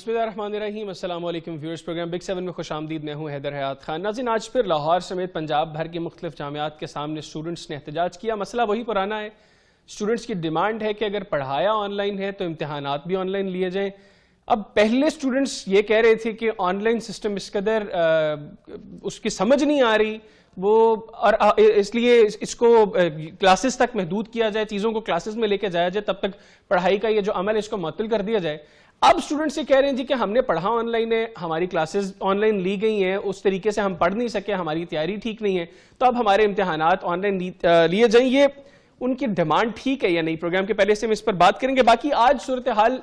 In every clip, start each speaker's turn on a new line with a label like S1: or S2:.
S1: بسم اللہ الرحمن الرحیم. السلام علیکم ویورز. پروگرام بگ 7 میں خوش آمدید. میں ہوں حیدر حیات خان. ناظرین، آج پھر لاہور سمیت پنجاب بھر کی مختلف جامعات کے سامنے اسٹوڈنٹس نے احتجاج کیا. مسئلہ وہی پرانا ہے. اسٹوڈنٹس کی ڈیمانڈ ہے کہ اگر پڑھایا آن لائن ہے تو امتحانات بھی آن لائن لیے جائیں. اب پہلے اسٹوڈنٹس یہ کہہ رہے تھے کہ آن لائن سسٹم اس قدر اس کی سمجھ نہیں آ رہی وہ، اور اس لیے اس کو کلاسز تک محدود کیا جائے، چیزوں کو کلاسز میں لے کے جایا جائے، تب تک پڑھائی کا یہ جو عمل ہے اس کو معطل کر دیا جائے. اب اسٹوڈنٹس یہ کہہ رہے ہیں جی کہ ہم نے پڑھا آن لائن ہے، ہماری کلاسز آن لائن لی گئی ہیں، اس طریقے سے ہم پڑھ نہیں سکے، ہماری تیاری ٹھیک نہیں ہے، تو اب ہمارے امتحانات آن لائن لیے جائیں. یہ ان کی ڈیمانڈ ٹھیک ہے یا نہیں؟ پروگرام کے پہلے سے ہم اس پر بات کریں گے. باقی آج صورتحال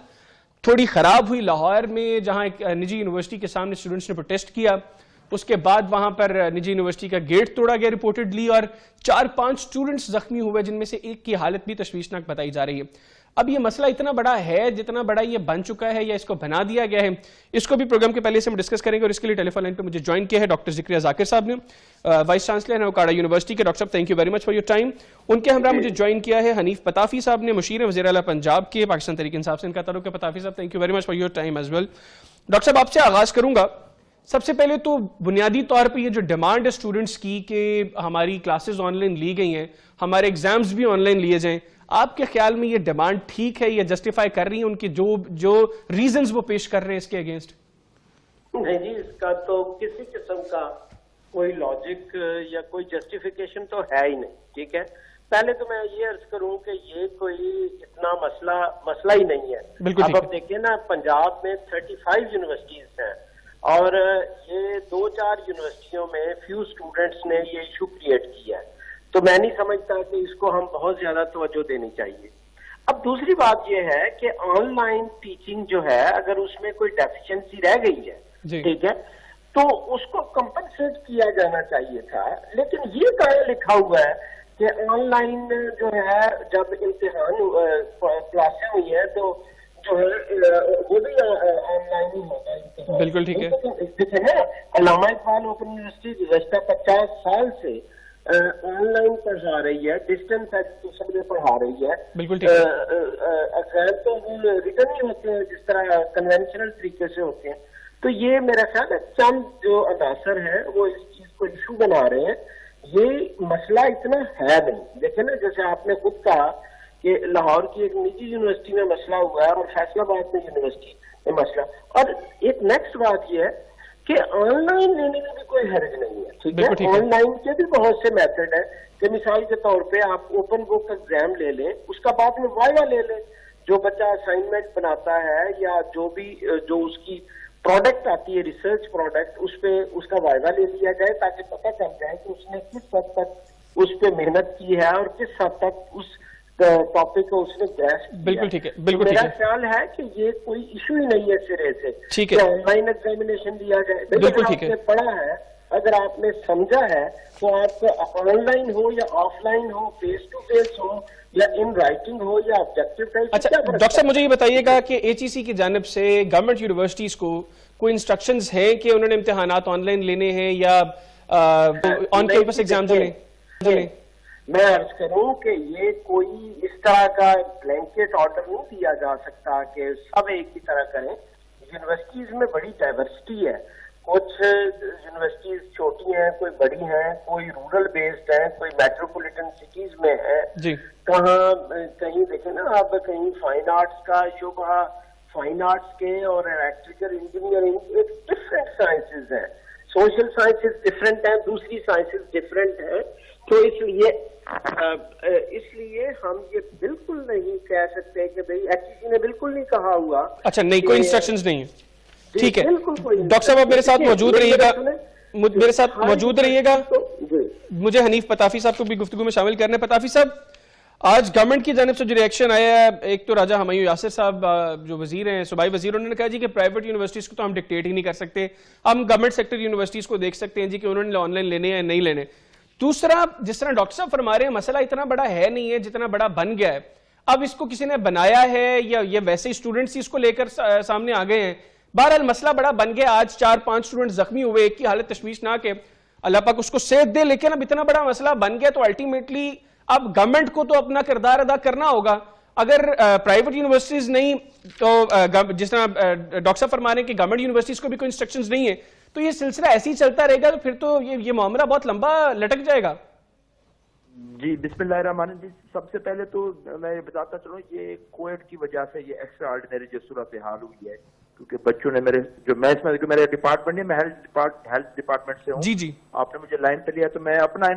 S1: تھوڑی خراب ہوئی لاہور میں، جہاں ایک نجی یونیورسٹی کے سامنے اسٹوڈنٹس نے پروٹیسٹ کیا. اس کے بعد وہاں پر نجی یونیورسٹی کا گیٹ توڑا گیا ریپورٹڈلی، اور 4-5 اسٹوڈنٹس زخمی ہوئے، جن میں سے ایک کی حالت بھی تشویشناک بتائی جا رہی ہے. اب یہ مسئلہ اتنا بڑا ہے جتنا بڑا یہ بن چکا ہے یا اس کو بنا دیا گیا ہے، اس کو بھی پروگرام کے پہلے سے ہم ڈسکس کریں گے. اور اس کے لیے ٹیلی فون لائن پہ مجھے جوائن کیا ہے ڈاکٹر ذکریہ ذاکر صاحب نے، وائس چانسلر ہیں اوکاڑا یونیورسٹی کے. ڈاکٹر صاحب thank you very much for your time. ان کے ہمراہ مجھے جوائن کیا ہے حنیف پتافی صاحب نے، مشیر وزیر اعلیٰ پنجاب کے، پاکستان تحریک انصاف سے ان کا تعلق ہے. پتافی صاحب thank you very much for your time as well. Doctor صاحب آپ سے آغاز کروں گا. سب سے پہلے تو بنیادی طور پہ یہ جو ڈیمانڈ ہے اسٹوڈنٹس کی کہ ہماری کلاسز آن لائن لی گئی ہیں، ہمارے ایگزامز بھی آن لائن لیے جائیں، آپ کے خیال میں یہ ڈیمانڈ ٹھیک ہے یا جسٹیفائی کر رہی ہیں ان کی جو ریزنز وہ پیش کر رہے ہیں اس کے اگینسٹ؟
S2: نہیں جی، اس کا تو کسی قسم کا کوئی لاجک یا کوئی جسٹیفیکیشن تو ہے ہی نہیں. ٹھیک ہے، پہلے تو میں یہ عرض کروں کہ یہ کوئی اتنا مسئلہ ہی نہیں ہے. اب آپ دیکھیں نا، پنجاب میں 35 یونیورسٹیز ہیں، اور یہ 2-4 یونیورسٹیوں میں فیو اسٹوڈنٹس نے یہ ایشو کریٹ کیا ہے. تو میں نہیں سمجھتا کہ اس کو ہم بہت زیادہ توجہ دینی چاہیے. اب دوسری بات یہ ہے کہ آن لائن ٹیچنگ جو ہے، اگر اس میں کوئی ڈیفیشنسی رہ گئی ہے، ٹھیک ہے، تو اس کو کمپنسیٹ کیا جانا چاہیے تھا. لیکن یہ کہاں لکھا ہوا ہے کہ آن لائن جو ہے جب امتحان کلاسیں ہوئی ہیں تو جو ہے وہ بھی آن لائن ہی ہوگا.
S1: بالکل ٹھیک ہے.
S2: دیکھیں نا، علامہ اقبال اوپن یونیورسٹی گزشتہ 50 سال سے آن لائن پڑھا رہی ہے، ڈسٹینس ایجوکیشن میں پڑھا رہی ہے.
S1: بالکل ٹھیک ہے.
S2: ایگزام تو وہ ریٹرن ہی ہوتے ہیں جس طرح کنونشنل طریقے سے ہوتے ہیں. تو یہ میرا خیال ہے چند جو عناصر ہیں وہ اس چیز کو ایشو بنا رہے ہیں. یہ مسئلہ اتنا ہے نہیں. دیکھیں نا، جیسے آپ نے خود کہا کہ لاہور کی ایک نجی یونیورسٹی میں مسئلہ ہوا ہے اور فیصل آباد میں یونیورسٹی میں مسئلہ. اور ایک نیکسٹ بات یہ ہے کہ آن لائن لینے میں بھی کوئی حرج نہیں ہے. ٹھیک ہے، آن لائن کے بھی بہت سے میتھڈ ہیں کہ مثال کے طور پہ آپ اوپن بک ایگزام لے لیں، اس کا بعد میں وائوا لے لیں. جو بچہ اسائنمنٹ بناتا ہے یا جو اس کی پروڈکٹ آتی ہے، ریسرچ پروڈکٹ، اس پہ اس کا وائوا لے لیا جائے تاکہ پتہ چل جائے کہ اس نے کس حد تک اس پہ محنت کی ہے اور کس حد تک اس ٹاپک کو اس نے گریسپ کیا.
S1: بالکل ٹھیک ہے. بالکل ٹھیک ہے.
S2: میرا خیال ہے کہ یہ کوئی ایشو ہی نہیں ہے سرے سے.
S1: ٹھیک ہے،
S2: آن لائن ایگزامینیشن دیا جائے.
S1: بالکل ٹھیک ہے.
S2: آپ نے پڑھا ہے، اگر آپ نے سمجھا ہے تو آپ آن لائن ہو یا آف لائن ہو، فیس ٹو فیس ہو یا ان رائٹنگ ہو یا آبجیکٹیو ٹیسٹ.
S1: اچھا ڈاکٹر صاحب، مجھے یہ بتائیے گا کہ ایچ ای سی کی جانب سے گورنمنٹ یونیورسٹیز کو کوئی انسٹرکشنز ہیں کہ انہوں نے امتحانات آن لائن لینے ہیں یا آن کیمپس ایگزامز لیں؟
S2: میں عرض کروں کہ یہ کوئی اس طرح کا بلینکٹ آرڈر نہیں دیا جا سکتا کہ سب ایک ہی طرح کریں. یونیورسٹیز میں بڑی ڈائیورسٹی ہے. کچھ یونیورسٹیز چھوٹی ہیں، کوئی بڑی ہیں، کوئی رورل بیسڈ ہیں، کوئی میٹروپولیٹن سٹیز میں ہے. کہیں دیکھیں نا آپ، کہیں فائن آرٹس کا شعبہ، فائن آرٹس کے اور الیکٹریکل انجینئرنگ ایک ڈفرینٹ سائنسز ہیں. سوشل سائنسز ڈفرینٹ ہیں، دوسری سائنسز ڈفرینٹ ہیں. تو اس لیے ہم یہ بالکل نہیں کہہ سکتے کہ بھئی ایچ ای سی نے بالکل نہیں کہا ہوا.
S1: اچھا، نہیں، کوئی انسٹرکشنز نہیں ہے. ٹھیک ہے. ڈاکٹر صاحب آپ میرے ساتھ موجود رہیے گا. مجھے حنیف پتافی صاحب کو بھی گفتگو میں شامل کرنا ہے. پتافی صاحب، آج گورنمنٹ کی جانب سے جو ریئیکشن آیا ہے، ایک تو راجہ ہمایوں یاسر صاحب جو وزیر ہیں، صوبائی وزیر، انہوں نے کہا جی کہ پرائیویٹ یونیورسٹیز کو تو ہم ڈکٹیٹ ہی نہیں کر سکتے، ہم گورنمنٹ سیکٹر یونیورسٹیز کو دیکھ سکتے ہیں جی کہ انہوں نے آن لائن لینے یا نہیں لینے. دوسرا، جس طرح ڈاکٹر صاحب فرما رہے ہیں، مسئلہ اتنا بڑا ہے نہیں ہے جتنا بڑا بن گیا ہے. اب اس کو کسی نے بنایا ہے یا یہ ویسے اسٹوڈنٹس اس کو لے کر سامنے آ گئے ہیں؟ بہرحال مسئلہ بڑا بن گیا. آج 4-5 اسٹوڈنٹ زخمی ہوئے، ایک کی حالت تشویشناک ہے، اللہ پاک اس کو صحت دے. لیکن اب اتنا بڑا مسئلہ بن گیا تو الٹیمیٹلی اب گورنمنٹ کو تو اپنا کردار ادا کرنا ہوگا. اگر پرائیویٹ یونیورسٹیز نہیں تو جس طرح ڈاکٹر صاحب فرما رہے ہیں کہ گورنمنٹ یونیورسٹیز کو بھی کوئی انسٹرکشنز نہیں ہے، تو یہ سلسلہ ایسے ہی چلتا رہے گا تو پھر تو یہ معاملہ بہت لمبا لٹک جائے گا.
S3: جی بسم اللہ الرحمن الرحیم. سب سے پہلے تو میں یہ بتاتا چلوں یہ کووڈ کی وجہ سے یہ ایکسٹرا آرڈینری جو صورتحال ہوئی ہے، کیونکہ بچوں نے میرے میرے ڈپارٹمنٹ ہے، میں ہیلتھ ڈپارٹمنٹ سے ہوں.
S1: جی جی
S3: آپ نے مجھے لائن پہ لیا تو میں اپنا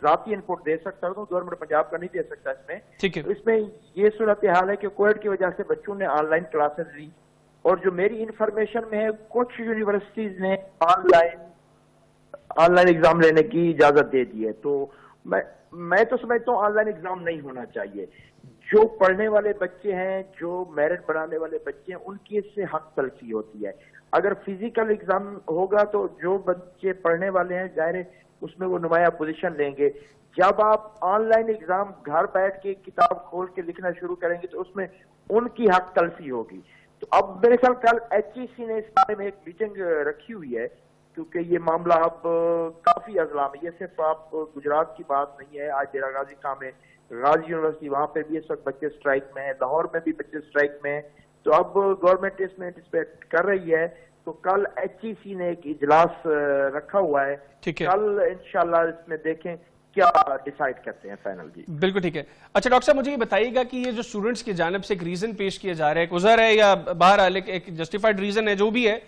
S3: ذاتی انپوٹ دے سکتا ہوں، گورنمنٹ پنجاب کا نہیں دے سکتا اس میں.
S1: ٹھیک ہے.
S3: اس میں یہ صورتحال ہے کہ کووڈ کی وجہ سے بچوں نے آن لائن کلاسز لی، اور جو میری انفارمیشن میں ہے کچھ یونیورسٹیز نے آن لائن ایگزام لینے کی اجازت دے دی ہے. تو میں تو سمجھتا ہوں آن لائن ایگزام نہیں ہونا چاہیے. جو پڑھنے والے بچے ہیں، جو میرٹ بنانے والے بچے ہیں، ان کی اس سے حق تلفی ہوتی ہے. اگر فزیکل ایگزام ہوگا تو جو بچے پڑھنے والے ہیں ظاہر ہے اس میں وہ نمایاں پوزیشن لیں گے. جب آپ آن لائن ایگزام گھر بیٹھ کے کتاب کھول کے لکھنا شروع کریں گے تو اس میں ان کی حق تلفی ہوگی. تو اب میرے خیال کل HEC نے اس بارے میں ایک میٹنگ رکھی ہوئی ہے، کیونکہ یہ معاملہ اب کافی اضلاع میں، یہ صرف آپ گجرات کی بات نہیں ہے. آج ڈیرا غازی کام ہے، غازی یونیورسٹی وہاں پہ بھی اس وقت بچے اسٹرائک میں ہیں، لاہور میں بھی بچے اسٹرائک میں ہیں. تو اب گورنمنٹ اس میں انٹسپیکٹ کر رہی ہے. تو کل HEC نے ایک اجلاس رکھا ہوا ہے، کل انشاءاللہ اس میں دیکھیں کیا ڈیسائیڈ کرتے ہیں فائنل. جی
S1: بالکل ٹھیک ہے. اچھا ڈاکٹر صاحب مجھے یہ بتائیے گا کہ یہ جو اسٹوڈنٹس کی جانب سے ایک ریزن پیش کیا جا رہا ہے، ایک عذر ہے یا بہرحال ایک جسٹیفائڈ ریزن ہے جو بھی ہے،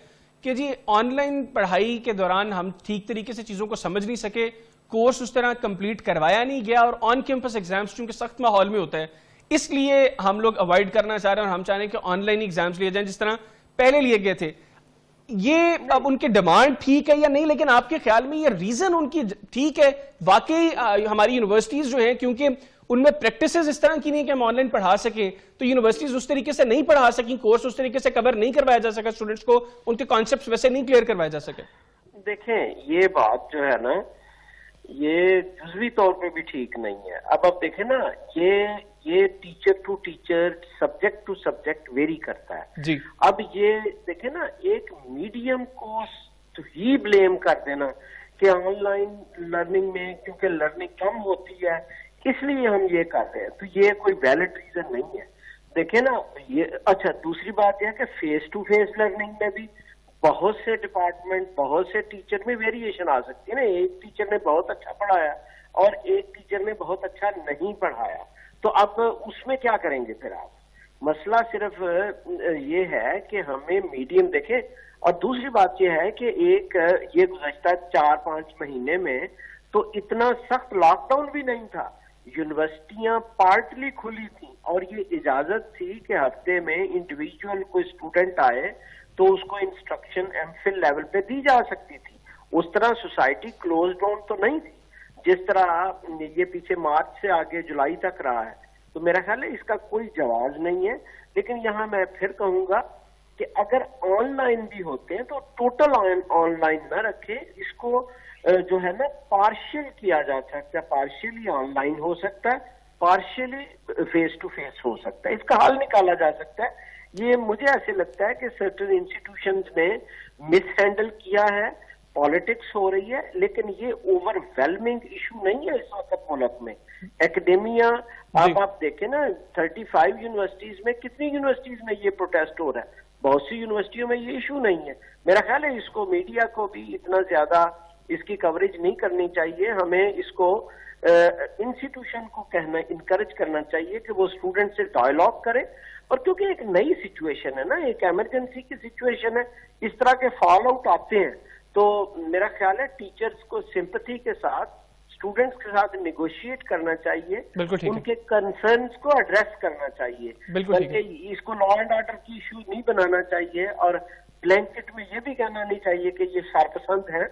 S1: کہ جی آن لائن پڑھائی کے دوران ہم ٹھیک طریقے سے چیزوں کو سمجھ نہیں سکے، کورس اس طرح کمپلیٹ کروایا نہیں گیا، اور آن کیمپس ایگزامز چونکہ سخت ماحول میں ہوتا ہے اس لیے ہم لوگ اوائڈ کرنا چاہ رہے ہیں اور ہم چاہ رہے ہیں کہ آن لائن ایگزامز لیے جائیں جس طرح پہلے لیے گئے تھے. یہ اب ان کی ڈیمانڈ ٹھیک ہے یا نہیں، لیکن آپ کے خیال میں یہ ریزن ان کی ٹھیک ہے؟ واقعی ہماری یونیورسٹیز جو ہیں کیونکہ ان میں پریکٹسز اس طرح کی نہیں کہ ہم آن لائن پڑھا سکیں، تو یونیورسٹیز اس طریقے سے نہیں پڑھا سکیں، کورس اس طریقے سے کور نہیں کروایا جا سکا، اسٹوڈنٹس کو ان کے کانسیپٹس ویسے نہیں کلیئر کروائے جا سکے.
S2: دیکھیں یہ بات جو ہے نا یہ جزوی طور پہ بھی ٹھیک نہیں ہے. اب آپ دیکھیں نا یہ teacher to teacher, subject to subject very کرتا ہے.
S1: جی
S2: اب یہ دیکھیں نا ایک میڈیم کو تو ہی بلیم کر دینا کہ آن لائن لرننگ میں کیونکہ لرننگ کم ہوتی ہے اس لیے ہم یہ کر رہے ہیں، تو یہ کوئی ویلڈ ریزن نہیں ہے. دیکھیں نا یہ اچھا دوسری بات یہ ہے کہ فیس ٹو فیس لرننگ میں بھی بہت سے ڈپارٹمنٹ، بہت سے ٹیچر میں ویریشن آ سکتی ہے نا. ایک ٹیچر نے بہت اچھا پڑھایا اور ایک ٹیچر نے بہت اچھا نہیں پڑھایا، تو اب اس میں کیا کریں گے پھر آپ؟ مسئلہ صرف یہ ہے کہ ہمیں میڈیم دیکھیں. اور دوسری بات یہ ہے کہ یہ گزشتہ 4-5 مہینے میں تو اتنا سخت لاک ڈاؤن بھی نہیں تھا، یونیورسٹیاں پارٹلی کھلی تھیں اور یہ اجازت تھی کہ ہفتے میں انڈیویجول کوئی اسٹوڈنٹ آئے تو اس کو انسٹرکشن MPhil لیول پہ دی جا سکتی تھی. اس طرح سوسائٹی کلوز ڈاؤن تو نہیں تھی جس طرح یہ پیچھے مارچ سے آگے جولائی تک رہا ہے. تو میرا خیال ہے اس کا کوئی جواز نہیں ہے. لیکن یہاں میں پھر کہوں گا کہ اگر آن لائن بھی ہوتے ہیں تو ٹوٹل آن لائن نہ رکھیں، اس کو جو ہے نا پارشل کیا جا سکتا ہے. پارشلی آن لائن ہو سکتا ہے، پارشلی فیس ٹو فیس ہو سکتا ہے. اس کا حل نکالا جا سکتا ہے. یہ مجھے ایسے لگتا ہے کہ سرٹن انسٹیٹیوشنز نے مس ہینڈل کیا ہے، پالیٹکس ہو رہی ہے، لیکن یہ اوور ویلمنگ ایشو نہیں ہے اس وقت ملک میں. ایکڈیمیا آپ دیکھیں نا 35 یونیورسٹیز میں کتنی یونیورسٹیز میں یہ پروٹیسٹ ہو رہا ہے، بہت سی یونیورسٹیوں میں یہ ایشو نہیں ہے. میرا خیال ہے اس کو میڈیا کو بھی اتنا زیادہ اس کی کوریج نہیں کرنی چاہیے. ہمیں اس کو انسٹیٹیوشن کو انکریج کرنا چاہیے کہ وہ اسٹوڈنٹ سے ڈائلاگ کرے. اور کیونکہ ایک نئی سچویشن ہے نا، ایک ایمرجنسی کی سچویشن ہے، اس طرح کے فال آؤٹ آتے ہیں، تو میرا خیال ہے ٹیچرز کو سمپتھی کے ساتھ اسٹوڈنٹس کے ساتھ نیگوشیٹ کرنا چاہیے، ان کے کنسرنز کو ایڈریس کرنا چاہیے، بلکہ اس کو لا اینڈ آرڈر کی ایشو نہیں بنانا چاہیے اور بلینکٹ میں یہ بھی کہنا نہیں چاہیے کہ یہ سرپسند ہے.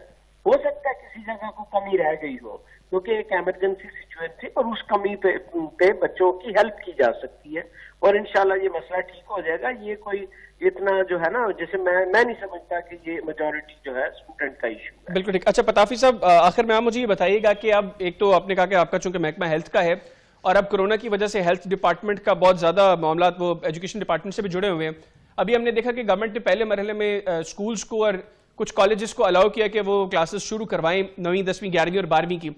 S2: ہو سکتا ہے کسی جگہ کو کمی رہ گئی ہو کیونکہ ایک ایمرجنسی سچویشن تھی اور اس کمی پہ بچوں کی ہیلپ کی جا سکتی ہے اور انشاءاللہ یہ مسئلہ ٹھیک ہو جائے گا. یہ کوئی اتنا جو ہے نا جیسے میں نہیں سمجھتا کہ یہ میجورٹی جو ہے اسٹوڈنٹ کا ایشو ہے.
S1: بالکل ٹھیک. اچھا پتافی صاحب آخر میں آپ مجھے یہ بتائیے گا کہ اب ایک تو آپ نے کہا کہ آپ کا چونکہ محکمہ ہیلتھ کا ہے اور اب کورونا کی وجہ سے ہیلتھ ڈپارٹمنٹ کا بہت زیادہ معاملات وہ ایجوکیشن ڈپارٹمنٹ سے بھی جڑے ہوئے ہیں. ابھی ہم نے دیکھا کہ گورنمنٹ نے پہلے مرحلے میں اسکولز کو اور کچھ کالجز کو الاؤ کیا کہ وہ کلاسز شروع کروائیں 9ویں 10ویں 11ویں اور 12ویں کی.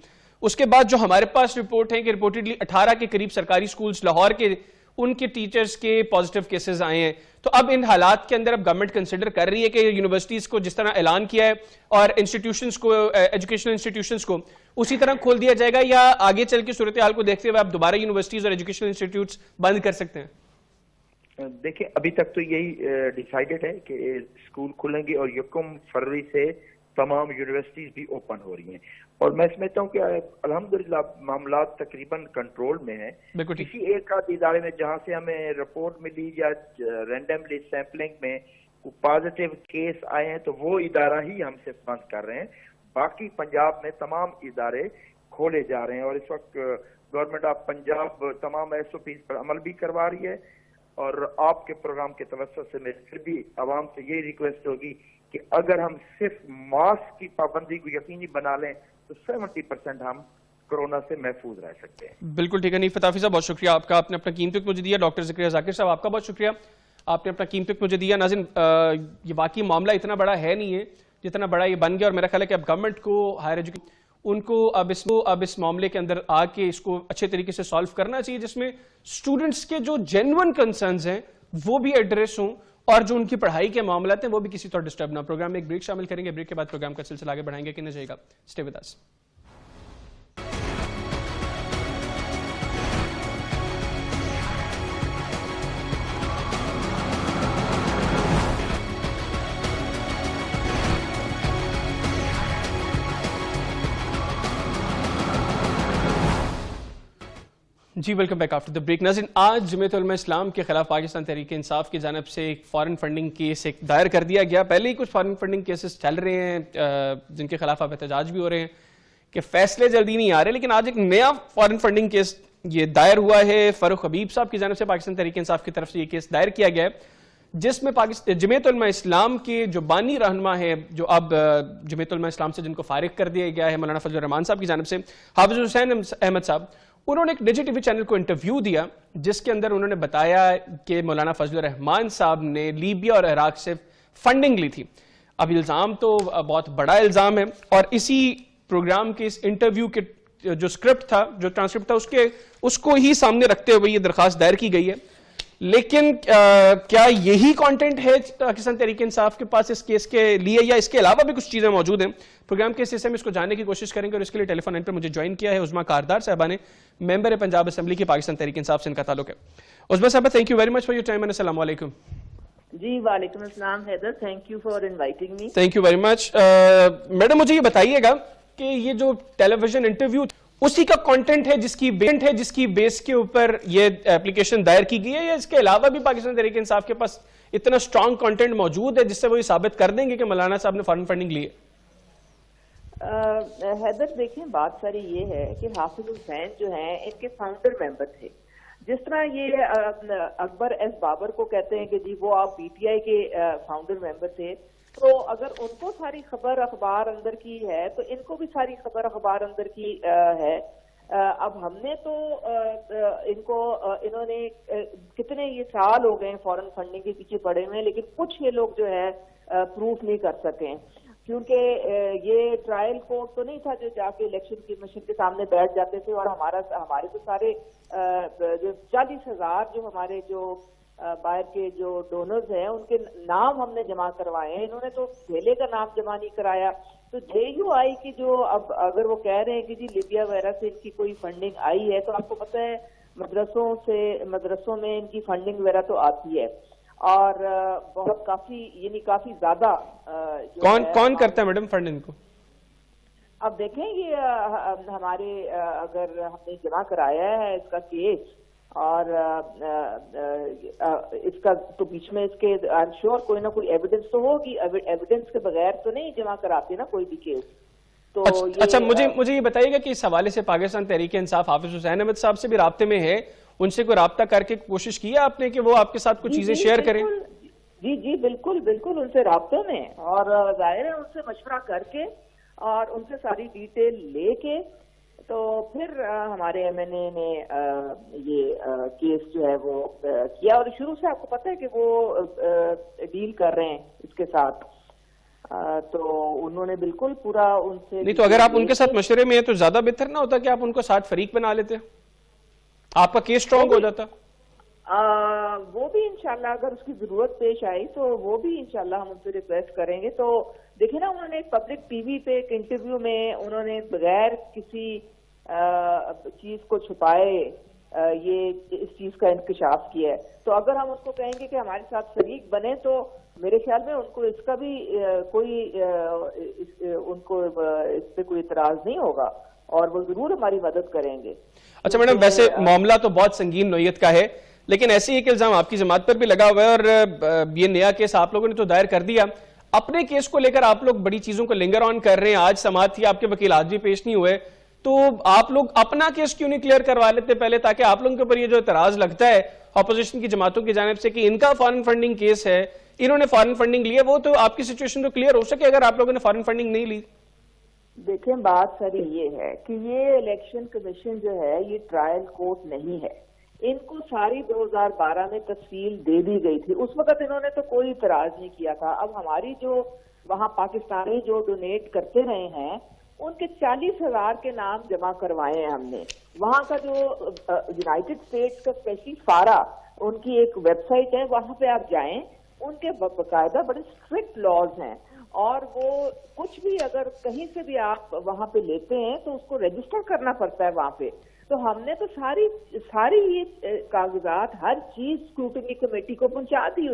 S1: اس کے بعد جو ہمارے پاس رپورٹ ہے کہ رپورٹڈلی 18 کے قریب سرکاری سکولز لاہور کے ان کے ٹیچرز کے پازیٹیو کیسز آئے ہیں. تو اب ان حالات کے اندر اب گورنمنٹ کنسیڈر کر رہی ہے کہ یونیورسٹیز کو جس طرح اعلان کیا ہے اور انسٹیٹیوشنز کو, ایجوکیشنل انسٹیٹیوشنز کو اسی طرح کھول دیا جائے گا, یا آگے چل کے صورتحال کو دیکھتے ہوئے آپ دوبارہ یونیورسٹیز اور ایجوکیشنل انسٹیٹیوٹس بند کر سکتے ہیں؟
S3: دیکھیں ابھی تک تو یہی ڈیسائیڈڈ ہے کہ اسکول کھلیں گے اور 1 فروری سے تمام یونیورسٹیز بھی اوپن ہو رہی ہیں, اور میں سمجھتا ہوں کہ الحمدللہ معاملات تقریباً کنٹرول میں ہیں. کسی ایک آدھ ادارے میں جہاں سے ہمیں رپورٹ ملی یا رینڈملی سیمپلنگ میں پازیٹیو کیس آئے ہیں تو وہ ادارہ ہی ہم سے بند کر رہے ہیں. باقی پنجاب میں تمام ادارے کھولے جا رہے ہیں, اور اس وقت گورنمنٹ آف پنجاب تمام SOPs پر عمل بھی کروا رہی ہے. اور آپ کے پروگرام کے توسط سے میں پھر بھی عوام سے یہی ریکویسٹ ہوگی کہ اگر ہم صرف ماسک کی پابندی کو یقینی بنا لیں تو 70% ہم کورونا سے محفوظ رہ سکتے ہیں.
S1: بالکل ٹھیک ہے. نیف فتافی صاحب بہت شکریہ آپ کا, آپ نے اپنا قیمتی وقت مجھے دیا. ڈاکٹر ذکریہ ذاکر صاحب آپ کا بہت شکریہ, آپ نے اپنا قیمتی وقت مجھے دیا. ناظرین یہ واقعی معاملہ اتنا بڑا ہے نہیں ہے جتنا بڑا یہ بن گیا, اور میرا خیال ہے کہ اب گورنمنٹ کو ہائر ایجوکیشن ان کو اب اس معاملے کے اندر آ کے اس کو اچھے طریقے سے سالو کرنا چاہیے, جس میں اسٹوڈنٹس کے جو جینوئن کنسرنز ہیں وہ بھی ایڈریس ہوں, اور جو ان کی پڑھائی کے معاملات ہیں وہ بھی کسی طور ڈسٹرب نہ. پروگرام میں ایک بریک شامل کریں گے, بریک کے بعد پروگرام کا سلسلہ آگے بڑھائیں گے کہ نہ جائے گا. Stay with us. جی welcome back after the break. ناظرین آج جمعیت علماء اسلام کے خلاف پاکستان تحریک انصاف کی جانب سے ایک فارن فنڈنگ کیس ایک دائر کر دیا گیا. پہلے ہی کچھ فارن فنڈنگ کیسز چل رہے ہیں جن کے خلاف اب احتجاج بھی ہو رہے ہیں کہ فیصلے جلدی نہیں آ رہے, لیکن آج ایک نیا فارن فنڈنگ کیس یہ دائر ہوا ہے. فاروق حبیب صاحب کی جانب سے پاکستان تحریک انصاف کی طرف سے یہ کیس دائر کیا گیا ہے, جس میں جمعیت علماء اسلام کے جو بانی رہنما ہے, جو اب جمعیت علماء اسلام سے جن کو فارغ کر دیا گیا ہے, مولانا فضل الرحمان صاحب کی جانب سے حافظ حسین احمد صاحب, انہوں نے ایک نجی ٹی وی چینل کو انٹرویو دیا جس کے اندر انہوں نے بتایا کہ مولانا فضل الرحمان صاحب نے لیبیا اور عراق سے فنڈنگ لی تھی. اب الزام تو بہت بڑا الزام ہے, اور اسی پروگرام کے اس انٹرویو کے جو اسکرپٹ تھا, جو ٹرانسکرپٹ تھا, اس کو ہی سامنے رکھتے ہوئے یہ درخواست دائر کی گئی ہے. لیکن کیا یہی کانٹینٹ ہے پاکستان تحریک انصاف کے پاس اس کیس کے لیے, یا اس کے علاوہ بھی کچھ چیزیں موجود ہیں؟ پروگرام کے اس حصے میں اس کو جاننے کی کوشش کریں گے, اور اس کے لیے ٹیلی فون لائن پر مجھے جوائن کیا ہے عظمیٰ کاردار صاحبہ نے, ممبر پنجاب اسمبلی کی پاکستان تحریک انصاف سے ان کا تعلق ہے. عظمیٰ صاحبہ thank you very much for your time, السلام علیکم.
S4: جی وعلیکم السلام Haider, thank you for inviting me.
S1: Thank you very much. Madam مجھے یہ بتائیے گا کہ یہ جو ٹیلی ویژن انٹرویو اسی کا کانٹینٹ ہے جس کی بیس کے اوپر یہ اپلیکیشن دائر کی گئی ہے, یا اس کے علاوہ بھی پاکستان تحریک انصاف کے پاس اتنا اسٹرانگ کانٹینٹ موجود ہے جس سے وہ یہ ثابت کر دیں گے کہ مولانا صاحب نے فارن فنڈنگ لی ہے؟
S4: حیدر دیکھیں, بات ساری یہ ہے کہ حافظ حسین جو ہیں ان کے فاؤنڈر ممبر تھے. جس طرح یہ اکبر ایس بابر کو کہتے ہیں کہ جی وہ آپ PTI کے فاؤنڈر ممبر تھے, تو اگر ان کو ساری خبر اخبار اندر کی ہے تو ان کو بھی ساری خبر اخبار اندر کی ہے. اب ہم نے تو انہوں نے کتنے یہ سال ہو گئے فورن فنڈنگ کے پیچھے پڑے ہوئے, لیکن کچھ یہ لوگ جو ہے پروف نہیں کر سکے, کیونکہ یہ ٹرائل کورٹ تو نہیں تھا جو جا کے الیکشن کمیشن کے سامنے بیٹھ جاتے تھے, اور ہمارے تو سارے جو 40,000 جو ہمارے جو باہر کے جو ڈونرز ہیں ان کے نام ہم نے جمع کروائے ہیں, انہوں نے تو ڈھیلے کا نام جمع نہیں کرایا. تو JUI کی جو اب اگر وہ کہہ رہے ہیں کہ جی لیبیا وغیرہ سے ان کی کوئی فنڈنگ آئی ہے, تو آپ کو پتہ ہے مدرسوں میں ان کی فنڈنگ وغیرہ تو آتی ہے, اور بہت کافی زیادہ.
S1: کون کرتا ہے میڈم فنڈنگ کو؟
S4: اب دیکھیں یہ ہمارے اگر ہم نے جمع کرایا ہے اس کا کیس, اور اس کا تو بیچ میں اس کے آئی ایم شیور کوئی نہ کوئی ایویڈنس تو ہوگی, ایویڈنس کے بغیر تو نہیں جمع کراتے نا کوئی بھی کیس. تو
S1: اچھا مجھے یہ بتائیے گا کہ اس حوالے سے پاکستان تحریک انصاف حافظ حسین احمد صاحب سے بھی رابطے میں ہے, ان سے کوئی رابطہ کر کے کوشش کی ہے آپ نے کہ وہ آپ کے ساتھ کچھ چیزیں شیئر کریں؟
S4: جی بالکل ان سے رابطے میں, اور ظاہر ہے ان سے مشورہ کر کے اور ان سے ساری ڈیٹیل لے کے تو پھر ہمارے MNA نے یہ کیس جو ہے وہ کیا, اور شروع سے آپ کو پتہ ہے کہ وہ ڈیل کر رہے ہیں اس کے ساتھ, تو انہوں نے بالکل پورا ان سے.
S1: نہیں تو اگر آپ ان کے ساتھ مشورے میں ہیں تو زیادہ بہتر نہ ہوتا کہ آپ ان کو ساتھ فریق بنا لیتے, آپ کا کیس سٹرونگ ہو جاتا؟
S4: وہ بھی انشاءاللہ اگر اس کی ضرورت پیش آئی تو وہ بھی انشاءاللہ ہم ان سے ریکویسٹ کریں گے. تو دیکھیں نا, انہوں نے پبلک ٹی وی پہ ایک انٹرویو میں انہوں نے بغیر کسی چیز کو چھپائے یہ اس چیز کا انکشاف کیا ہے. تو اگر ہم اس کو کہیں گے کہ ہمارے ساتھ شریک بنے تو میرے خیال میں ان کو اس کا بھی کوئی ان کو اس پہ کوئی اعتراض نہیں ہوگا اور وہ ضرور ہماری مدد کریں گے.
S1: اچھا میڈم, ویسے معاملہ تو بہت سنگین نوعیت کا ہے, لیکن ایسے ایک الزام آپ کی جماعت پر بھی لگا ہوا ہے اور یہ نیا کیس آپ لوگوں نے تو دائر کر دیا. اپنے کیس کو لے کر آپ لوگ بڑی چیزوں کو لنگر آن کر رہے ہیں. آج سماعت تھی, آپ کے وکیل آج بھی پیش نہیں ہوئے, تو آپ لوگ اپنا کیس کیوں نہیں کلیئر کروا لیتے پہلے, تاکہ آپ لوگوں کے اوپر یہ جو اعتراض لگتا ہے اپوزیشن کی جماعتوں کی جانب سے کہ ان کا فارن فنڈنگ کیس ہے, انہوں نے فارن فنڈنگ لی ہے, وہ تو آپ کی سچویشن تو کلیئر ہو سکے اگر آپ لوگوں نے فارن فنڈنگ نہیں لی.
S4: دیکھیں بات ساری یہ ہے کہ یہ الیکشن کمیشن جو ہے یہ ٹرائل کورٹ نہیں ہے. ان کو ساری 2012 میں تفصیل دے دی گئی تھی, اس وقت انہوں نے تو کوئی اعتراض نہیں کیا تھا. اب ہماری جو وہاں پاکستانی جو ڈونیٹ کرتے رہے ہیں ان کے 40,000 کے نام جمع کروائے ہیں ہم نے. وہاں کا جو یونائٹڈ اسٹیٹس کا اسپیشلی فارا, ان کی ایک ویب سائٹ ہے, وہاں پہ آپ جائیں, ان کے باقاعدہ بڑے اسٹرکٹ لاز ہیں اور وہ کچھ بھی اگر کہیں سے بھی آپ وہاں پہ لیتے ہیں تو اس کو رجسٹر کرنا پڑتا ہے وہاں پہ. تو ہم نے تو ساری یہ کاغذات ہر چیز اسکروٹنی کمیٹی کو پہنچا دی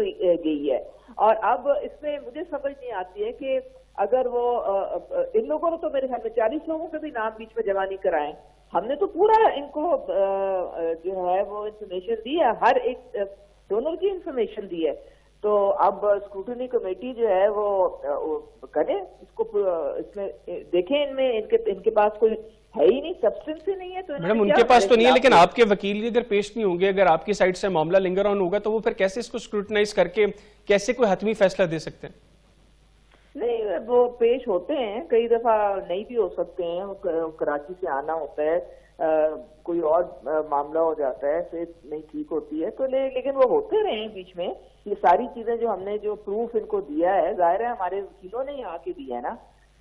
S4: گئی ہے. اور اب اس میں مجھے سمجھ نہیں آتی ہے کہ اگر وہ ان لوگوں نے تو میرے خیال میں 40 لوگوں کے بھی نام بیچ میں جمع نہیں کرائے. ہم نے تو پورا ان کو جو ہے وہ انفارمیشن دی ہے, ہر ایک ڈونر کی انفارمیشن دی ہے. تو اب اسکروٹنی کمیٹی جو ہے وہ کرے اس کو, اس میں دیکھیں ان میں ان کے پاس کوئی ہے ہی نہیں, سبسٹنس ہی نہیں ہے. تو
S1: میڈم ان کے پاس تو نہیں ہے, لیکن آپ کے وکیل اگر پیش نہیں ہوں گے, اگر آپ کی سائٹ سے معاملہ لنگر آن ہوگا تو وہ پھر کیسے اس کو اسکروٹنائز کر کے کیسے کوئی حتمی فیصلہ دے سکتے ہیں؟
S4: نہیں, وہ پیش ہوتے ہیں, کئی دفعہ نہیں بھی ہو سکتے ہیں, کراچی سے آنا ہوتا ہے, کوئی اور معاملہ ہو جاتا ہے, صحت نہیں ٹھیک ہوتی ہے, تو لیکن وہ ہوتے رہے ہیں بیچ میں. یہ ساری چیزیں جو ہم نے جو پروف ان کو دیا ہے, ظاہر ہے ہمارے وکیلوں نے آ کے دیا ہے نا,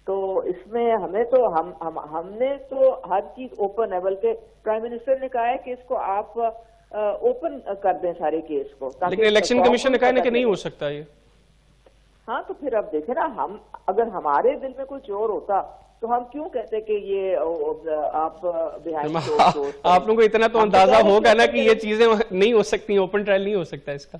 S4: تو اس میں ہمیں تو ہم نے تو ہر چیز اوپن ہے. بلکہ پرائم منسٹر نے کہا ہے کہ اس کو آپ اوپن کر دیں سارے کیس کو,
S1: لیکن الیکشن کمیشن نے کہا ہے کہ نہیں ہو سکتا یہ.
S4: ہاں, تو پھر اب دیکھیں نا, ہم اگر ہمارے دل میں کچھ اور ہوتا تو ہم کیوں کہتے کہ یہ آپ
S1: آپ لوگوں کو اتنا تو اندازہ ہوگا نا کہ یہ چیزیں نہیں ہو سکتی, اوپن ٹرائل نہیں ہو سکتا اس کا.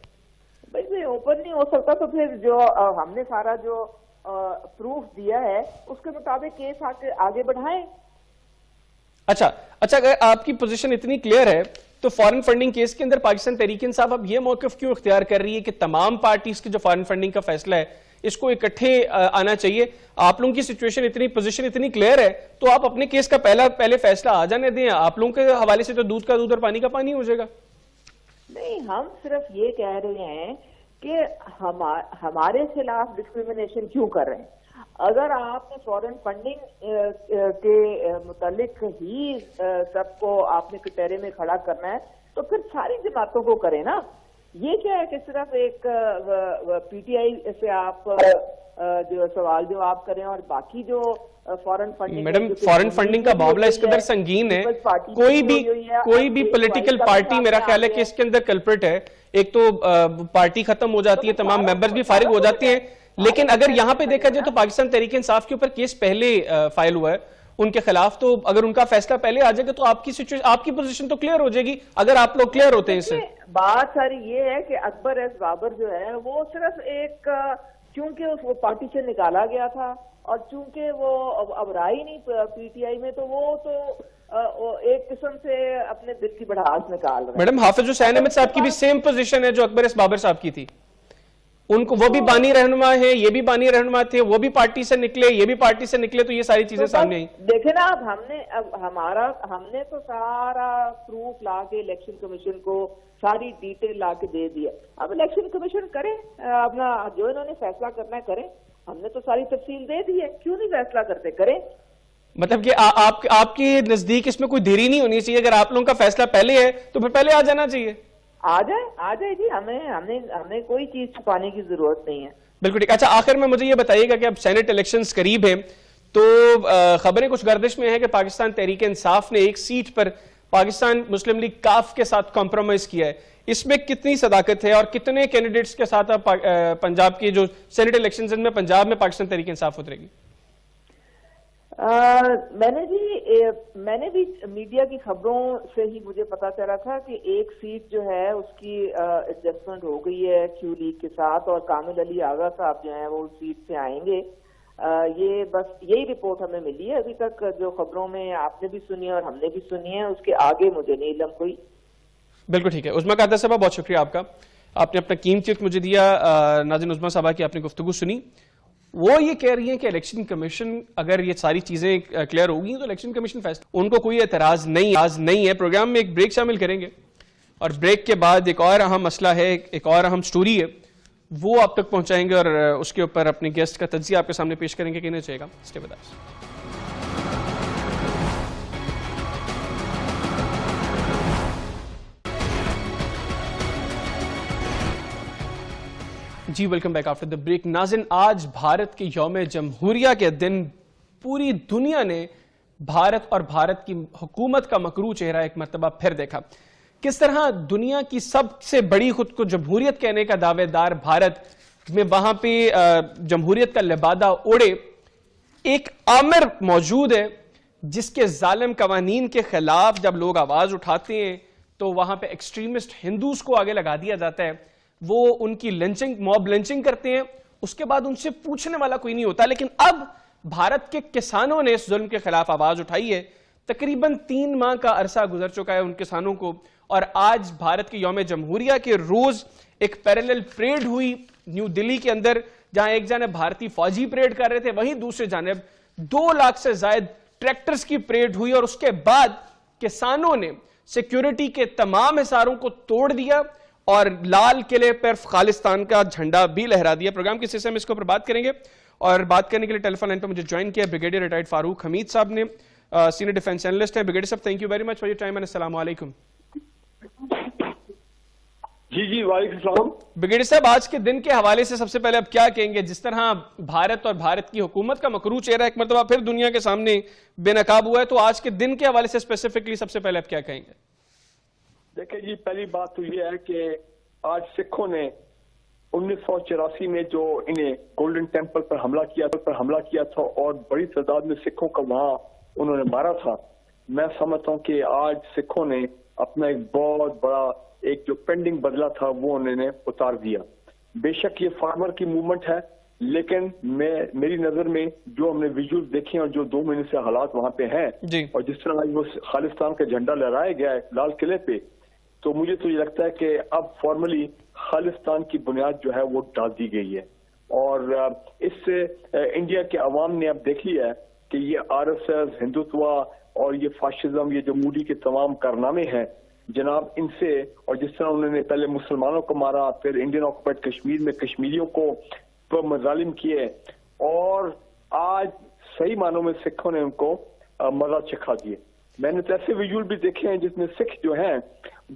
S4: بھائی اوپن نہیں ہو سکتا تو پھر جو ہم نے سارا جو پروف دیا ہے اس کے مطابق کیس آگے بڑھائیں.
S1: اچھا, اگر آپ کی پوزیشن اتنی کلیئر ہے تو فارن فنڈنگ کیس کے اندر پاکستان تحریک انصاف اب یہ موقف کیوں اختیار کر رہی ہے کہ تمام پارٹیز کی جو فارن فنڈنگ کا فیصلہ ہے اس کو اکٹھے آنا چاہیے؟ آپ لوگوں کی سچویشن اتنی پوزیشن اتنی کلیئر ہے تو آپ اپنے کیس کا پہلے فیصلہ آ جانے دیں. آپ لوگوں کے حوالے سے تو دودھ کا دودھ اور پانی کا پانی ہو جائے گا.
S4: نہیں, ہم صرف یہ کہہ رہے ہیں کہ ہمارے خلاف ڈسکریمنیشن کیوں کر رہے ہیں. اگر آپ نے فورن فنڈنگ کے متعلق ہی سب کو آپ نے کٹہرے میں کھڑا کرنا ہے تو پھر ساری جماعتوں کو کریں نا. یہ کیا ہے کہ صرف ایک پی ٹی آئی سے آپ جو سوال جواب کریں اور باقی جو فورن فنڈنگ.
S1: میڈم فورن فنڈنگ کا معاملہ اس قدر سنگین ہے, کوئی بھی پولیٹیکل پارٹی میرا خیال ہے کہ اس کے اندر کلپرٹ ہے. ایک تو پارٹی ختم ہو جاتی ہے, تمام ممبرز بھی فارغ ہو جاتے ہیں, لیکن اگر یہاں پہ دیکھا جائے تو پاکستان تحریک انصاف کے اوپر کیس پہلے فائل ہوا ہے ان کے خلاف, تو اگر ان کا فیصلہ پہلے آ جائے گا تو آپ کی پوزیشن تو کلیئر ہو جائے گی اگر آپ لوگ کلیئر ہوتے ہیں اس سے.
S4: بات ساری یہ ہے کہ اکبر ایس بابر جو ہے وہ صرف ایک, چونکہ وہ پارٹی سے نکالا گیا تھا اور چونکہ وہ اب رہی نہیں پی ٹی آئی میں, تو وہ تو ایک قسم سے اپنے دل کی بڑھاس نکال رہے ہیں.
S1: میڈم حافظ حسین احمد صاحب کی بھی سیم پوزیشن ہے جو اکبر ایس بابر صاحب کی تھی. ان کو وہ بھی بانی رہنما ہے, یہ بھی بانی رہنما تھے, وہ بھی پارٹی سے نکلے, یہ بھی پارٹی سے نکلے, تو یہ ساری چیزیں سامنے آئیں.
S4: دیکھیں نا, اب ہم نے تو سارا پروف لا کے الیکشن کمیشن کو ساری ڈیٹیل لا کے دے دیا. اب الیکشن کمیشن کرے اپنا جو انہوں نے فیصلہ کرنا ہے کریں. ہم نے تو ساری تفصیل دے دی ہے, کیوں نہیں فیصلہ کرتے, کریں.
S1: مطلب کہ آپ کے نزدیک اس میں کوئی دیری نہیں ہونی چاہیے, اگر آپ لوگوں کا فیصلہ پہلے ہے تو پھر پہلے آ جانا چاہیے.
S4: آ جائے جی, ہمیں کوئی چیز چھپانے کی ضرورت نہیں ہے.
S1: بالکل ٹھیک. اچھا, آخر میں مجھے یہ بتائیے گا کہ اب سینٹ الیکشنز قریب ہیں تو خبریں کچھ گردش میں ہیں کہ پاکستان تحریک انصاف نے ایک سیٹ پر پاکستان مسلم لیگ کاف کے ساتھ کمپرومائز کیا ہے. اس میں کتنی صداقت ہے اور کتنے کینڈیڈیٹس کے ساتھ آپ پنجاب کی جو سینٹ الیکشنز میں پنجاب میں پاکستان تحریک انصاف اترے گی؟
S4: میں نے بھی میڈیا کی خبروں سے ہی مجھے پتا چلا تھا کہ ایک سیٹ جو ہے اس کی ایڈجسٹمنٹ ہو گئی ہے کیو لیگ کے ساتھ، اور کامل علی آغا صاحب جو ہیں وہ اس سیٹ سے آئیں گے. یہ بس یہی رپورٹ ہمیں ملی ہے ابھی تک، جو خبروں میں آپ نے بھی سنی ہے اور ہم نے بھی سنی ہے، اس کے آگے مجھے نہیں علم کوئی.
S1: بالکل ٹھیک ہے. عظمیٰ قادر صاحبہ بہت شکریہ آپ کا، آپ نے اپنا قیمتی وقت مجھے دیا. ناظرین عظمیٰ صاحبہ کی آپ نے گفتگو سنی، وہ یہ کہہ رہی ہیں کہ الیکشن کمیشن اگر یہ ساری چیزیں کلیئر ہوگی تو الیکشن کمیشن فیصلہ، ان کو کوئی اعتراض نہیں ہے. پروگرام میں ایک بریک شامل کریں گے اور بریک کے بعد ایک اور اہم مسئلہ ہے، ایک اور اہم سٹوری ہے، وہ آپ تک پہنچائیں گے اور اس کے اوپر اپنے گیسٹ کا تجزیہ آپ کے سامنے پیش کریں گے کہ نہیں چاہیے گا. Stay with us. جی welcome back after the break. ناظرین، آج بھارت کے یوم جمہوریہ کے دن پوری دنیا نے بھارت اور بھارت کی حکومت کا مکروہ چہرہ ایک مرتبہ پھر دیکھا. کس طرح دنیا کی سب سے بڑی خود کو جمہوریت کہنے کا دعوے دار بھارت میں وہاں پہ جمہوریت کا لبادہ اوڑے ایک آمر موجود ہے جس کے ظالم قوانین کے خلاف جب لوگ آواز اٹھاتے ہیں تو وہاں پہ ایکسٹریمسٹ ہندوز کو آگے لگا دیا جاتا ہے، وہ ان کی لنچنگ، موب لنچنگ کرتے ہیں، اس کے بعد ان سے پوچھنے والا کوئی نہیں ہوتا. لیکن اب بھارت کے کسانوں نے اس ظلم کے خلاف آواز اٹھائی ہے. تقریباً 3 ماہ کا عرصہ گزر چکا ہے ان کسانوں کو، اور آج بھارت کے یوم جمہوریہ کے روز ایک پیرلل پریڈ ہوئی نیو دلی کے اندر، جہاں ایک جانب بھارتی فوجی پریڈ کر رہے تھے، وہیں دوسرے جانب 2 لاکھ سے زائد ٹریکٹرز کی پریڈ ہوئی. اور اس کے بعد کسانوں نے سیکیورٹی کے تمام حصاروں کو توڑ دیا اور لال قلعے پر خالصتان کا جھنڈا بھی لہرا دیا. پروگرام کے سلسلے میں اس کے اوپر بات کریں گے، اور بات کرنے کے لیے ٹیلی فون لائن پر مجھے جوائن کیا بریگیڈیئر ریٹائرڈ فاروق حمید صاحب نے، سینئر ڈیفنس اینالسٹ ہیں. بریگیڈیئر صاحب thank you very much for your time and السلام علیکم.
S5: جی وعلیکم السلام.
S1: بریگیڈیئر صاحب، آج کے دن کے حوالے سے سب سے پہلے آپ کیا کہیں گے؟ جس طرح بھارت اور بھارت کی حکومت کا مکروہ چہرہ ایک مرتبہ پھر دنیا کے سامنے بے نقاب ہوا ہے، تو آج کے دن کے حوالے سے اسپیسیفکلی سب سے پہلے آپ کیا کہیں گے؟
S5: دیکھیں جی، پہلی بات تو یہ ہے کہ آج سکھوں نے 1984 میں جو انہیں گولڈن ٹیمپل پر حملہ کیا تھا اور بڑی تعداد میں سکھوں کا وہاں انہوں نے مارا تھا، میں سمجھتا ہوں کہ آج سکھوں نے اپنا ایک بہت بڑا ایک جو پینڈنگ بدلا تھا وہ انہوں نے اتار دیا. بے شک یہ فارمر کی موومنٹ ہے، لیکن میری نظر میں جو ہم نے ویژول دیکھے اور جو 2 مہینے سے حالات وہاں پہ ہیں اور جس طرح آج وہ خالصتان کا جھنڈا لہرایا گیا ہے لال قلعے پہ، تو مجھے تو یہ لگتا ہے کہ اب فارملی خالصتان کی بنیاد جو ہے وہ ڈال دی گئی ہے. اور اس سے انڈیا کے عوام نے اب دیکھ لیا ہے کہ یہ آر ایس ایس، ہندوتوا اور یہ فاشزم، یہ جو مودی کے تمام کارنامے ہیں جناب، ان سے، اور جس طرح انہوں نے پہلے مسلمانوں کو مارا، پھر انڈین آکوپائڈ کشمیر میں کشمیریوں کو مظالم کیے، اور آج صحیح معنوں میں سکھوں نے ان کو مزہ چکھا دیے. میں نے تو ایسے ویژول بھی دیکھے ہیں جس میں سکھ جو ہیں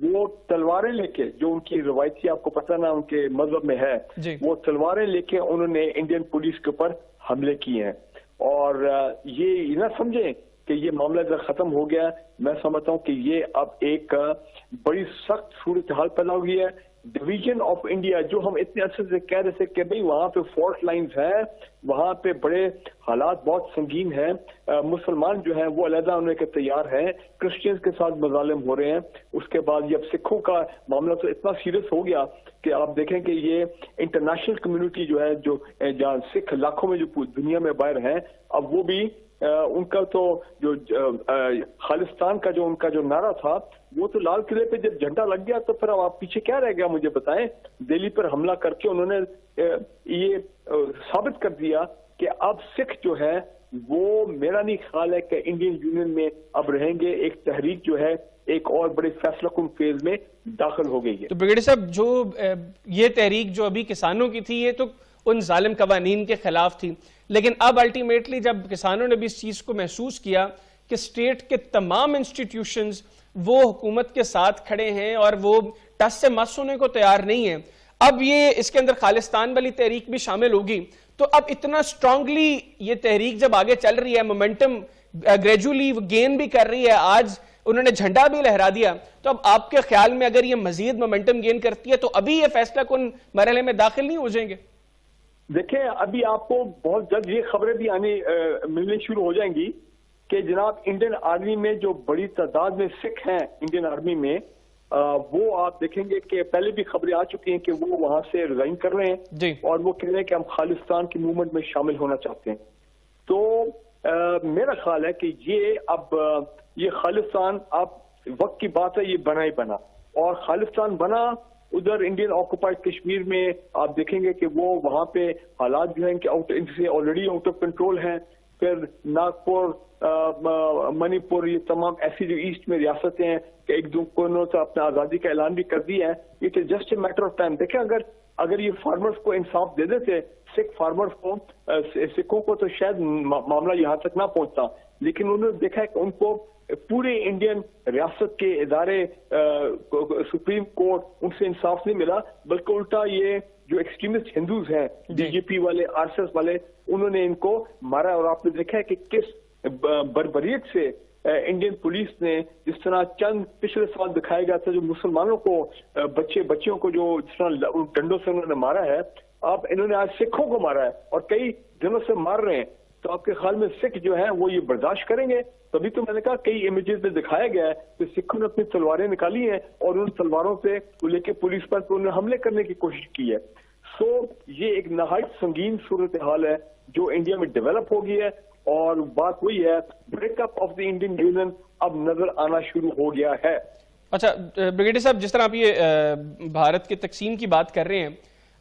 S5: وہ تلواریں لے کے، جو ان کی روایتی آپ کو پتہ نا ان کے مذہب میں ہے، وہ تلواریں لے کے انہوں نے انڈین پولیس کے اوپر حملے کیے ہیں. اور یہ نہ سمجھیں کہ یہ معاملہ ادھر ختم ہو گیا. میں سمجھتا ہوں کہ یہ اب ایک بڑی سخت صورتحال پیدا ہو گئی ہے. ڈویژن آف انڈیا جو ہم اتنے عرصے سے کہہ رہے تھے کہ بھئی وہاں پہ فالٹ لائنز ہیں، وہاں پہ بڑے حالات بہت سنگین ہیں، مسلمان جو ہیں وہ علیحدہ ہونے کے تیار ہیں، کرسچنز کے ساتھ مظالم ہو رہے ہیں. اس کے بعد یہ اب سکھوں کا معاملہ تو اتنا سیریس ہو گیا کہ آپ دیکھیں کہ یہ انٹرنیشنل کمیونٹی جو ہے، جو جہاں سکھ لاکھوں میں جو دنیا میں باہر ہیں، اب وہ بھی ان کا تو جو خالصتان کا جو ان کا جو نعرہ تھا وہ تو لال قلعے پہ جب جھنڈا لگ گیا تو پھر اب آپ پیچھے کیا رہ گیا مجھے بتائیں. دہلی پر حملہ کر کے انہوں نے یہ ثابت کر دیا کہ اب سکھ جو ہے وہ، میرا نہیں خیال ہے کہ انڈین یونین میں اب رہیں گے. ایک تحریک جو ہے ایک اور بڑے فیصلہ کن فیز میں داخل ہو گئی ہے.
S1: تو بریگیڈیئر صاحب، جو یہ تحریک جو ابھی کسانوں کی تھی یہ تو ان ظالم قوانین کے خلاف تھی، لیکن اب الٹیمیٹلی جب کسانوں نے بھی اس چیز کو محسوس کیا کہ اسٹیٹ کے تمام انسٹیٹیوشنز وہ حکومت کے ساتھ کھڑے ہیں اور وہ ٹس سے مس ہونے کو تیار نہیں ہیں، اب یہ اس کے اندر خالصتان والی تحریک بھی شامل ہوگی، تو اب اتنا سٹرونگلی یہ تحریک جب آگے چل رہی ہے، مومنٹم گریجولی گین بھی کر رہی ہے. آج انہوں نے جھنڈا بھی لہرا دیا. تو اب آپ کے خیال میں اگر یہ مزید مومنٹم گین کرتی ہے تو ابھی یہ فیصلہ کن مرحلے میں داخل نہیں ہو جائیں گے؟
S5: دیکھیں ابھی آپ کو بہت جلد یہ خبریں بھی ملنے شروع ہو جائیں گی کہ جناب انڈین آرمی میں جو بڑی تعداد میں سکھ ہیں انڈین آرمی میں، وہ آپ دیکھیں گے کہ پہلے بھی خبریں آ چکی ہیں کہ وہ وہاں سے ریزائن کر رہے ہیں اور وہ کہہ رہے ہیں کہ ہم خالصتان کی موومنٹ میں شامل ہونا چاہتے ہیں. تو میرا خیال ہے کہ یہ خالصتان اب وقت کی بات ہے، یہ بنا ہی بنا، اور خالصتان بنا ادھر انڈین آکوپائڈ کشمیر میں آپ دیکھیں گے کہ وہ وہاں پہ حالات جو ہیں کہ ان سے آلریڈی آؤٹ آف کنٹرول ہیں. پھر ناگپور، منی پور، یہ تمام ایسی جو ایسٹ میں ریاستیں ہیں کہ ایک دو کونوں سے اپنے آزادی کا اعلان بھی کر دیا ہے. It is just a matter of time. دیکھیں اگر یہ فارمرز کو انصاف دے دیتے، سکھ فارمرز کو، سکھوں کو، تو شاید معاملہ یہاں تک نہ پہنچتا. لیکن انہوں نے دیکھا ہے کہ ان کو پورے انڈین ریاست کے ادارے، سپریم کورٹ، ان سے انصاف نہیں ملا، بلکہ الٹا یہ جو ایکسٹریمسٹ ہندوز ہیں، بی جے پی والے، آر ایس ایس والے، انہوں نے ان کو مارا. اور آپ نے دیکھا ہے کہ کس بربریت سے انڈین پولیس نے، جس طرح چند پچھلے سال دکھایا گیا تھا جو مسلمانوں کو، بچیوں کو جو جس طرح ڈنڈوں سے انہوں نے مارا ہے، اب انہوں نے آج سکھوں کو مارا ہے اور کئی دنوں سے مار رہے ہیں. تو آپ کے خیال میں سکھ جو ہیں وہ یہ برداشت کریں گے؟ تبھی تو میں نے کہا کئی امیجز میں دکھایا گیا ہے کہ سکھوں نے اپنی تلواریں نکالی ہیں اور ان تلواروں سے لے کے پولیس پر انہوں نے حملے کرنے کی کوشش کی ہے. سو یہ ایک نہایت سنگین صورتحال ہے جو انڈیا میں ڈیولپ ہو گئی ہے، اور بات وہی ہے، break up of the Indian union اب نظر آنا شروع ہو گیا ہے.
S1: اچھا بریگیڈیئر صاحب، جس طرح آپ یہ بھارت کے تقسیم کی بات کر رہے ہیں،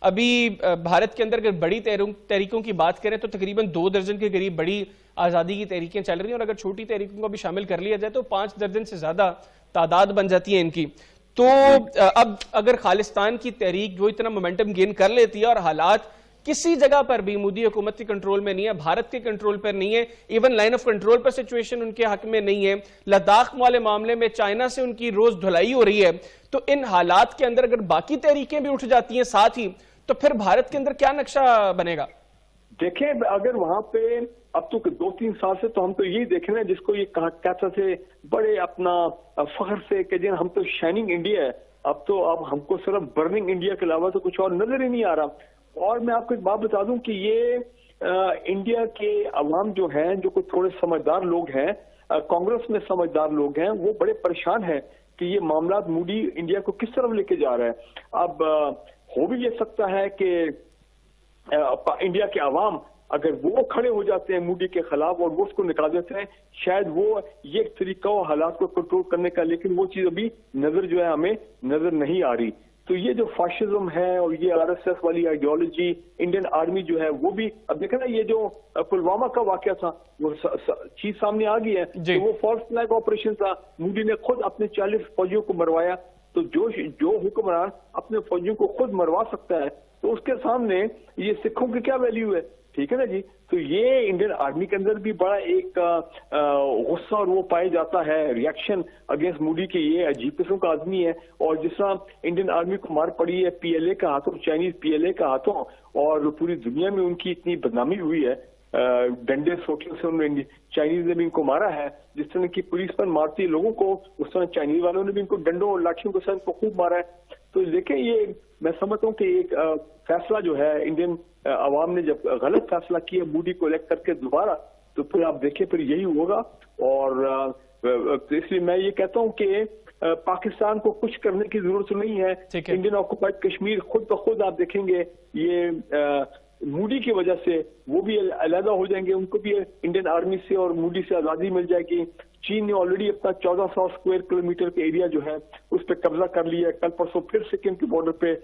S1: ابھی بھارت کے اندر اگر بڑی تحریکوں کی بات کریں تو تقریباً 2 درجن کے قریب بڑی آزادی کی تحریکیں چل رہی ہیں، اور اگر چھوٹی تحریکوں کو بھی شامل کر لیا جائے تو 5 درجن سے زیادہ تعداد بن جاتی ہے ان کی. تو اب اگر خالصتان کی تحریک وہ اتنا مومنٹم گین کر لیتی ہے اور حالات کسی جگہ پر بھی مودی حکومت کے کنٹرول میں نہیں ہے، بھارت کے کنٹرول پر نہیں ہے، even line of control per situation in کے حق میں نہیں ہے، لداخ والے معاملے میں چائنا سے ان کی روز دھلائی ہو رہی ہے، تو ان حالات کے اندر اگر باقی تحریکیں بھی اٹھ جاتی ہیں ساتھ ہی، تو پھر بھارت کے اندر کیا نقشہ بنے گا؟
S5: دیکھیں اگر وہاں پہ اب تو 2-3 سال سے تو ہم تو یہی دیکھ رہے ہیں جس کو یہ کہتا تھے بڑے اپنا فخر سے کہ جن ہم تو شائننگ انڈیا ہے، اب ہم کو صرف برننگ انڈیا کے علاوہ تو کچھ اور نظر ہی نہیں آ رہا. اور میں آپ کو ایک بات بتا دوں کہ یہ انڈیا کے عوام جو ہیں، جو کوئی تھوڑے سمجھدار لوگ ہیں، کانگریس میں سمجھدار لوگ ہیں، وہ بڑے پریشان ہیں کہ یہ معاملات مودی انڈیا کو کس طرف لے کے جا رہا ہے. اب ہو بھی یہ سکتا ہے کہ انڈیا کے عوام اگر وہ کھڑے ہو جاتے ہیں مودی کے خلاف اور وہ اس کو نکال دیتے ہیں، شاید وہ یہ ایک طریقہ ہو حالات کو کنٹرول کرنے کا، لیکن وہ چیز ابھی نظر جو ہے ہمیں نظر نہیں آ رہی. تو یہ جو فاشزم ہے اور یہ آر ایس ایس والی آئیڈیالوجی، انڈین آرمی جو ہے وہ بھی، اب دیکھیں نا یہ جو پلوامہ کا واقعہ تھا وہ چیز سامنے آ گئی ہے کہ وہ فالس فلیگ آپریشن تھا، مودی نے خود اپنے 40 فوجیوں کو مروایا. تو جو حکمران اپنے فوجیوں کو خود مروا سکتا ہے تو اس کے سامنے یہ سکھوں کی کیا ویلیو ہے؟ ٹھیک ہے نا جی. تو یہ انڈین آرمی کے اندر بھی بڑا ایک غصہ اور وہ پایا جاتا ہے، ریاکشن اگینسٹ مودی کے. یہ عجیب قسم کا آدمی ہے، اور جس طرح انڈین آرمی کو مار پڑی ہے پی ایل اے کا ہاتھوں، چائنیز پی ایل اے کا ہاتھوں، اور پوری دنیا میں ان کی اتنی بدنامی ہوئی ہے، ڈنڈے سوٹوں سے انہوں نے چائنیز نے بھی ان کو مارا ہے. جس طرح کی پولیس پر مارتی ہے لوگوں کو، اس طرح چائنیز والوں نے بھی ان کو ڈنڈوں اور لاٹھیوں کے ساتھ ان کو خوب مارا ہے. تو دیکھیں یہ میں سمجھتا ہوں کہ ایک فیصلہ جو ہے انڈین عوام نے جب غلط فیصلہ کیا مودی کو الیکٹ کر کے دوبارہ، تو پھر آپ دیکھیں پھر یہی ہوگا. اور اس لیے میں یہ کہتا ہوں کہ پاکستان کو کچھ کرنے کی ضرورت نہیں ہے. انڈین آکوپائڈ کشمیر خود بخود آپ دیکھیں گے یہ مودی کی وجہ سے وہ بھی علیحدہ ہو جائیں گے، ان کو بھی انڈین آرمی سے اور مودی سے آزادی مل جائے گی. چین نے آلریڈی اپنا 1400 اسکوائر کلومیٹر کے ایریا جو ہے اس پہ قبضہ کر لیا ہے، کل پرسوں پھر سکم کے بارڈر پہ.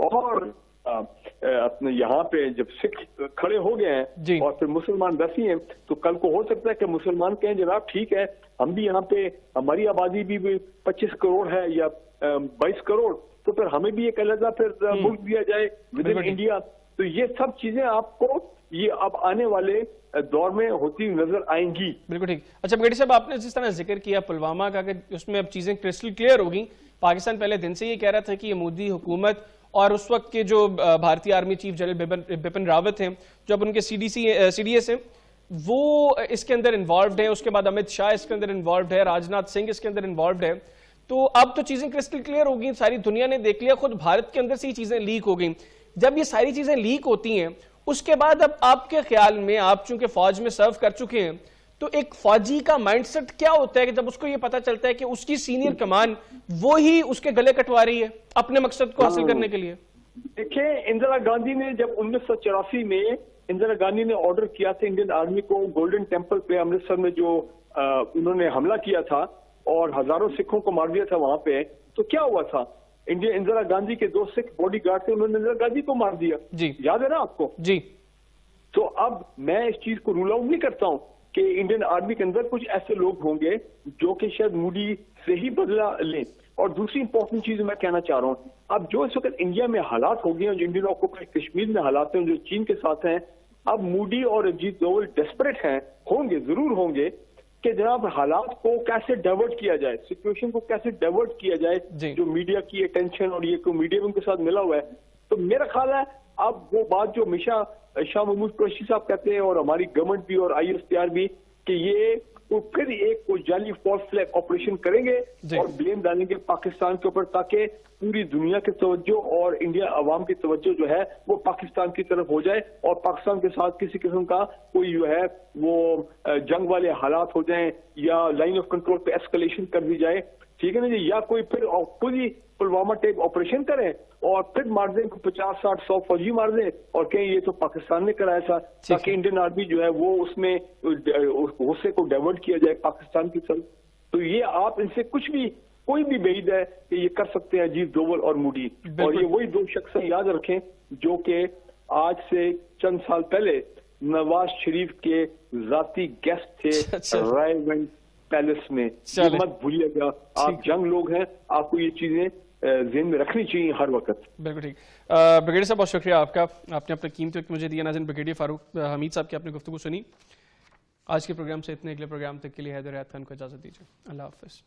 S5: اور اپنے یہاں پہ جب سکھ کھڑے ہو گئے ہیں اور پھر مسلمان دسی ہیں، تو کل کو ہو سکتا ہے کہ مسلمان کہیں جناب ٹھیک ہے ہم بھی یہاں پہ، ہماری آبادی بھی 25 کروڑ ہے یا 22 کروڑ، تو پھر ہمیں بھی ایک علیحدہ پھر ملک دیا جائے ود ان انڈیا. تو یہ سب چیزیں آپ کو یہ اب آنے والے دور میں ہوتی نظر آئیں گی.
S1: بالکل ٹھیک. اچھا بگیڑی صاحب، آپ نے جس طرح ذکر کیا پلوامہ کا کہ اس میں اب چیزیں کرسٹل کلیئر ہو گئیں، پاکستان پہلے دن سے یہ کہہ رہا تھا کہ یہ مودی حکومت اور اس وقت کے جو بھارتی army chief general Bipin Rawat ہیں، جو اب ان کے سی ڈی ایس ہیں، وہ اس کے اندر انوالوڈ ہیں, اس کے بعد امت شاہ اس کے اندر انوالوڈ ہے, راجناتھ سنگھ اس کے اندر انوالوڈ ہے. تو اب تو چیزیں کرسٹل کلیئر ہو گئی, ساری دنیا نے دیکھ لیا, خود بھارت کے اندر سے ہی چیزیں لیک ہو گئیں. جب یہ ساری چیزیں لیک ہوتی ہیں اس کے بعد اب آپ کے خیال میں, آپ چونکہ فوج میں سرو کر چکے ہیں, تو ایک فوجی کا مائنڈ سیٹ کیا ہوتا ہے کہ جب اس کو یہ پتا چلتا ہے کہ اس کی سینئر کمان وہی اس کے گلے کٹوا رہی ہے اپنے مقصد کو حاصل کرنے کے لیے؟
S5: دیکھیں, اندرا گاندھی نے جب 1984 میں اندرا گاندھی نے آرڈر کیا تھا انڈین آرمی کو گولڈن ٹیمپل پہ امرتسر میں جو انہوں نے حملہ کیا تھا اور ہزاروں سکھوں کو مار دیا تھا وہاں پہ, تو کیا ہوا تھا؟ اندرا گاندھی کے 2 سکھ باڈی گارڈ تھے, انہوں نے اندرا گاندھی کو مار دیا.
S1: جی
S5: یاد ہے نا آپ کو؟
S1: جی.
S5: تو اب میں اس چیز کو رول آؤٹ نہیں کرتا ہوں کہ انڈین آرمی کے اندر کچھ ایسے لوگ ہوں گے جو کہ شاید مودی سے ہی بدلہ لیں. اور دوسری امپورٹنٹ چیز میں کہنا چاہ رہا ہوں, اب جو اس وقت انڈیا میں حالات ہو گئے ہیں, جو انڈین آکوپائڈ کشمیر میں حالات ہیں جو چین کے ساتھ ہیں, اب مودی اور اجیت دوول ڈیسپریٹ ہیں, ہوں گے, ضرور ہوں گے, کہ جناب حالات کو کیسے ڈائیورٹ کیا جائے, سچویشن کو کیسے ڈائیورٹ کیا جائے, جو میڈیا کی اٹینشن اور یہ کو میڈیا ان کے ساتھ ملا ہوا ہے. تو میرا خیال ہے اب وہ بات جو ہمیشہ شاہ محمود قریشی صاحب کہتے ہیں اور ہماری گورنمنٹ بھی اور ISPR بھی, کہ یہ پھر ایک کوئی جعلی فالس فلیگ آپریشن کریں گے اور بلیم ڈالیں گے پاکستان کے اوپر, تاکہ پوری دنیا کی توجہ اور انڈیا عوام کی توجہ جو ہے وہ پاکستان کی طرف ہو جائے اور پاکستان کے ساتھ کسی قسم کا کوئی جو ہے وہ جنگ والے حالات ہو جائیں یا لائن آف کنٹرول پہ ایسکلیشن کر دی جائے, ٹھیک ہے نا جی, یا کوئی پھر خود ہی پلوامہ ٹائپ آپریشن کریں اور پھر مار دیں, 50 60 100 فوجی مار دیں اور کہیں یہ تو پاکستان نے کرایا تھا, تاکہ انڈین آرمی جو ہے وہ اس میں غصے کو ڈائیورٹ کیا جائے پاکستان کی طرف. تو یہ آپ ان سے کچھ بھی کوئی بھی بعید ہے کہ یہ کر سکتے ہیں اجیت دوول اور مودی, اور یہ وہی 2 شخص یاد رکھیں جو کہ آج سے چند سال پہلے نواز شریف کے ذاتی گیسٹ تھے رائے ونڈ پیلس میں. مت بھولیے گا, آپ جنگ لوگ ہیں, آپ کو یہ چیزیں ذہن میں رکھنی چاہیے ہر وقت.
S1: بالکل ٹھیک. بریگیڈیئر صاحب بہت شکریہ آپ کا, آپ نے اپنا قیمتی وقت مجھے دیا. ناظرین, بریگیڈیئر فاروق حمید صاحب کی آپ نے گفتگو سنی. آج کے پروگرام سے اتنے, اگلے پروگرام تک کے لیے حیدر حیات خان کو اجازت دیجیے. اللہ حافظ.